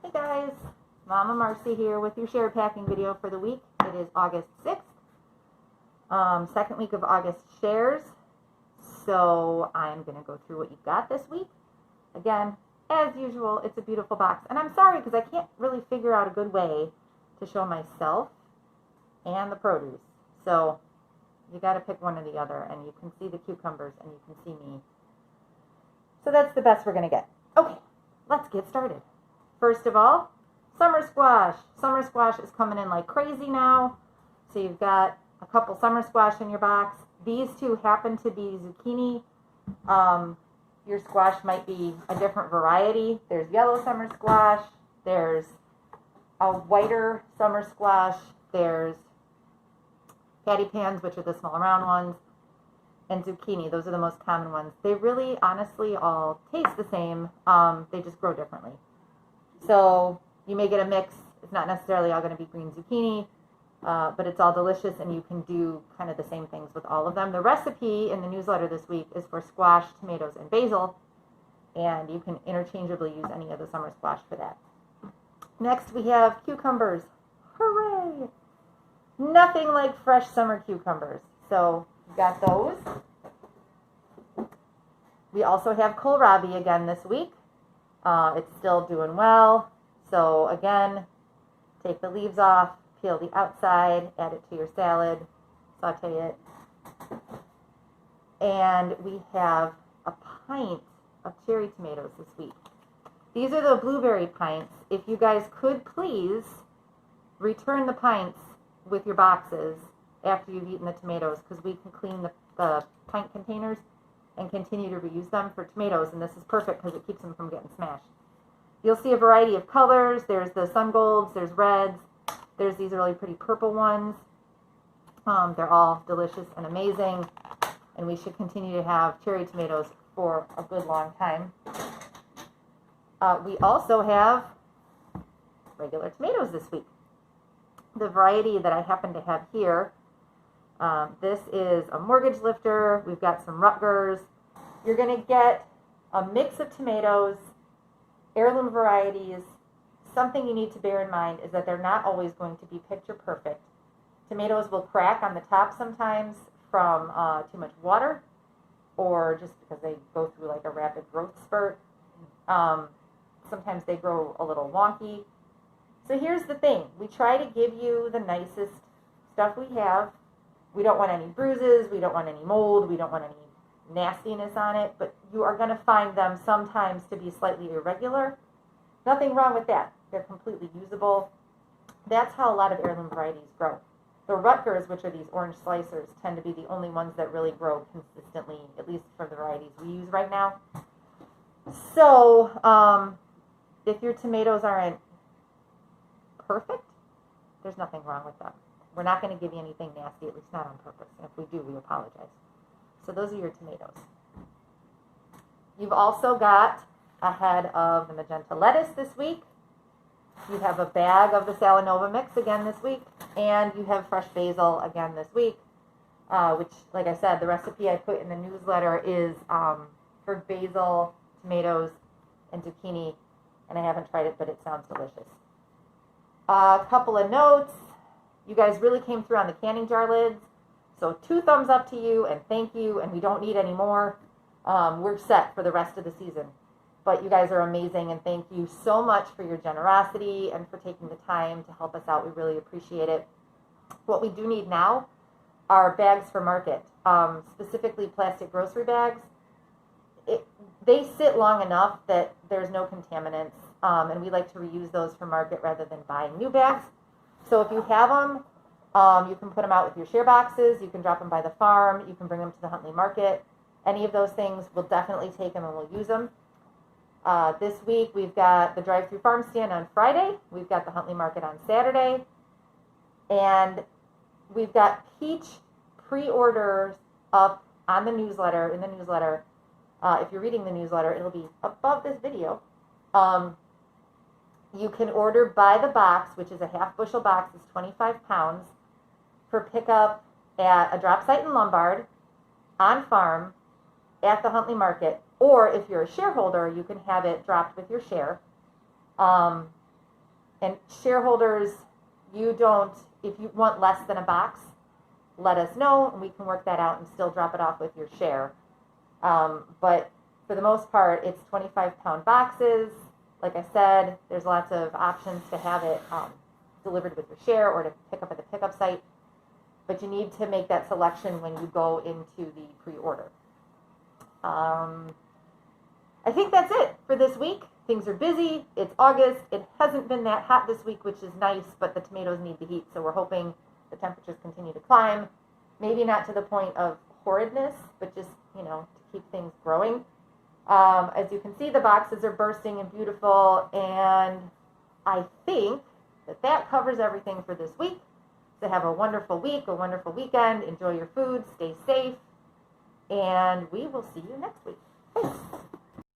Hey guys, Momma Marcy here with your share packing video for the week. It is August 6th, second week of August shares. So I'm going to go through what you've got this week. Again, as usual, it's a beautiful box. And I'm sorry because I can't really figure out a good way to show myself and the produce. So you got to pick one or the other, and you can see the cucumbers and you can see me. So that's the best we're going to get. Okay, let's get started. First of all, summer squash. Summer squash is coming in like crazy now. So you've got a couple summer squash in your box. These two happen to be zucchini. Your squash might be a different variety. There's yellow summer squash. There's a whiter summer squash. There's patty pans, which are the small round ones, and zucchini. Those are the most common ones. They really, honestly, all taste the same. They just grow differently. So you may get a mix. It's not necessarily all going to be green zucchini, but it's all delicious, and you can do kind of the same things with all of them. The recipe in the newsletter this week is for squash, tomatoes, and basil, and you can interchangeably use any of the summer squash for that. Next, we have cucumbers. Hooray! Nothing like fresh summer cucumbers. So we got those. We also have kohlrabi again this week. It's still doing well. So again, take the leaves off, peel the outside, add it to your salad, saute it. And we have a pint of cherry tomatoes this week. These are the blueberry pints. If you guys could please return the pints with your boxes after you've eaten the tomatoes, because we can clean the pint containers and continue to reuse them for tomatoes, and this is perfect because it keeps them from getting smashed. You'll see a variety of colors. There's the sun golds, there's reds, there's these really pretty purple ones. They're all delicious and amazing, and we should continue to have cherry tomatoes for a good long time. We also have regular tomatoes this week. The variety that I happen to have here, this is a mortgage lifter. We've got some Rutgers. You're going to get a mix of tomatoes, heirloom varieties. Something you need to bear in mind is that they're not always going to be picture perfect. Tomatoes will crack on the top sometimes from too much water, or just because they go through like a rapid growth spurt. Sometimes they grow a little wonky. So here's the thing. We try to give you the nicest stuff we have. We don't want any bruises. We don't want any mold. We don't want any nastiness on it. But you are going to find them sometimes to be slightly irregular. Nothing wrong with that. They're completely usable. That's how a lot of heirloom varieties grow. The Rutgers, which are these orange slicers, tend to be the only ones that really grow consistently, at least for the varieties we use right now. So if your tomatoes aren't perfect, there's nothing wrong with them. We're not going to give you anything nasty, at least not on purpose. And if we do, we apologize. So those are your tomatoes. You've also got a head of the magenta lettuce this week. You have a bag of the Salanova mix again this week. And you have fresh basil again this week, which, like I said, the recipe I put in the newsletter is for basil, tomatoes, and zucchini. And I haven't tried it, but it sounds delicious. A couple of notes. You guys really came through on the canning jar lids. So 2 thumbs up to you, and thank you, and we don't need any more. We're set for the rest of the season. But you guys are amazing, and thank you so much for your generosity and for taking the time to help us out. We really appreciate it. What we do need now are bags for market, specifically plastic grocery bags. They sit long enough that there's no contaminants, and we like to reuse those for market rather than buying new bags. So if you have them, you can put them out with your share boxes. You can drop them by the farm. You can bring them to the Huntley Market. Any of those things, we'll definitely take them and we'll use them. This week, we've got the drive-through farm stand on Friday. We've got the Huntley Market on Saturday. And we've got peach pre-orders up on the newsletter, in the newsletter. If you're reading the newsletter, it'll be above this video. You can order by the box, which is a half bushel box, is 25 pounds, for pickup at a drop site in Lombard, on farm, at the Huntley Market, or if you're a shareholder, you can have it dropped with your share. And shareholders, if you want less than a box, let us know and we can work that out and still drop it off with your share. But for the most part, it's 25-pound boxes. Like I said, there's lots of options to have it delivered with your share or to pick up at the pickup site. But you need to make that selection when you go into the pre-order. I think that's it for this week. Things are busy. It's August. It hasn't been that hot this week, which is nice, but the tomatoes need the heat, so we're hoping the temperatures continue to climb. Maybe not to the point of horridness, but just, to keep things growing. As you can see, the boxes are bursting and beautiful, and I think that covers everything for this week. So have a wonderful week, a wonderful weekend. Enjoy your food. Stay safe, and we will see you next week. Thanks.